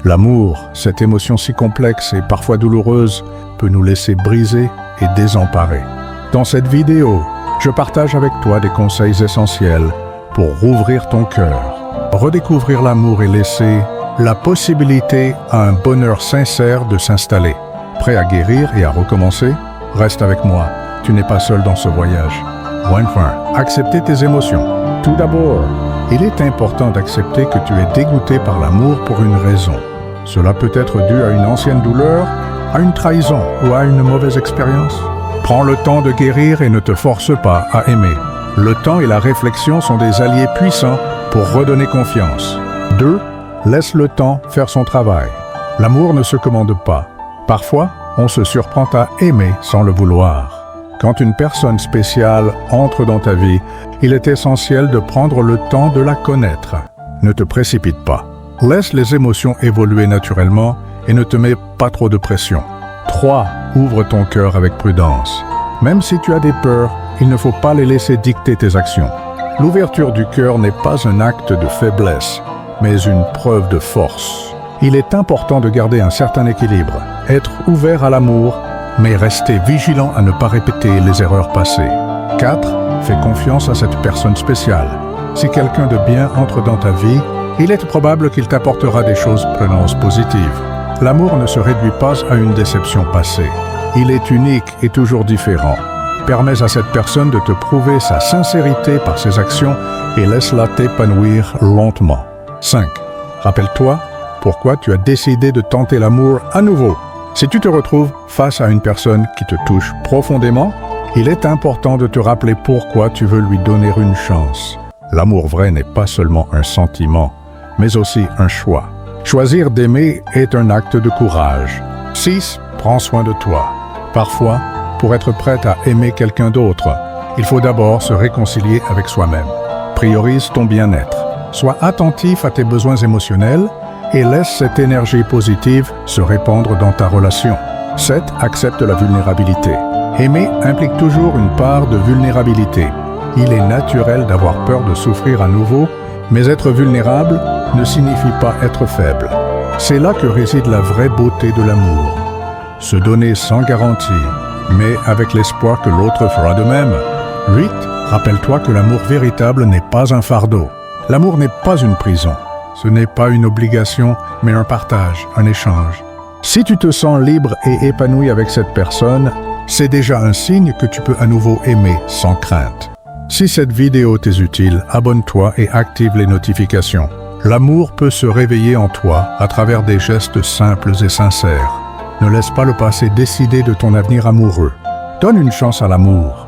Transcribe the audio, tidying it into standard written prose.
L'amour, cette émotion si complexe et parfois douloureuse, peut nous laisser brisés et désemparés. Dans cette vidéo, je partage avec toi des conseils essentiels pour rouvrir ton cœur, redécouvrir l'amour et laisser la possibilité à un bonheur sincère de s'installer. Prêt à guérir et à recommencer? Reste avec moi, tu n'es pas seul dans ce voyage. Accepter tes émotions. Tout d'abord, il est important d'accepter que tu es dégoûté par l'amour pour une raison. Cela peut être dû à une ancienne douleur, à une trahison ou à une mauvaise expérience. Prends le temps de guérir et ne te force pas à aimer. Le temps et la réflexion sont des alliés puissants pour redonner confiance. 2. Laisse le temps faire son travail. L'amour ne se commande pas. Parfois, on se surprend à aimer sans le vouloir. Quand une personne spéciale entre dans ta vie, il est essentiel de prendre le temps de la connaître. Ne te précipite pas. Laisse les émotions évoluer naturellement et ne te mets pas trop de pression. 3. Ouvre ton cœur avec prudence. Même si tu as des peurs, il ne faut pas les laisser dicter tes actions. L'ouverture du cœur n'est pas un acte de faiblesse, mais une preuve de force. Il est important de garder un certain équilibre, être ouvert à l'amour, mais rester vigilant à ne pas répéter les erreurs passées. 4. Fais confiance à cette personne spéciale. Si quelqu'un de bien entre dans ta vie, il est probable qu'il t'apportera des choses prenantes positives. L'amour ne se réduit pas à une déception passée. Il est unique et toujours différent. Permets à cette personne de te prouver sa sincérité par ses actions et laisse-la t'épanouir lentement. 5. Rappelle-toi pourquoi tu as décidé de tenter l'amour à nouveau. Si tu te retrouves face à une personne qui te touche profondément, il est important de te rappeler pourquoi tu veux lui donner une chance. L'amour vrai n'est pas seulement un sentiment, mais aussi un choix. Choisir d'aimer est un acte de courage. 6. Prends soin de toi. Parfois, pour être prête à aimer quelqu'un d'autre, il faut d'abord se réconcilier avec soi-même. Priorise ton bien-être. Sois attentif à tes besoins émotionnels et laisse cette énergie positive se répandre dans ta relation. 7. Accepte la vulnérabilité. Aimer implique toujours une part de vulnérabilité. Il est naturel d'avoir peur de souffrir à nouveau, mais être vulnérable ne signifie pas être faible. C'est là que réside la vraie beauté de l'amour. Se donner sans garantie, mais avec l'espoir que l'autre fera de même. 8. Rappelle-toi que l'amour véritable n'est pas un fardeau. L'amour n'est pas une prison. Ce n'est pas une obligation, mais un partage, un échange. Si tu te sens libre et épanoui avec cette personne, c'est déjà un signe que tu peux à nouveau aimer sans crainte. Si cette vidéo t'est utile, abonne-toi et active les notifications. L'amour peut se réveiller en toi à travers des gestes simples et sincères. Ne laisse pas le passé décider de ton avenir amoureux. Donne une chance à l'amour.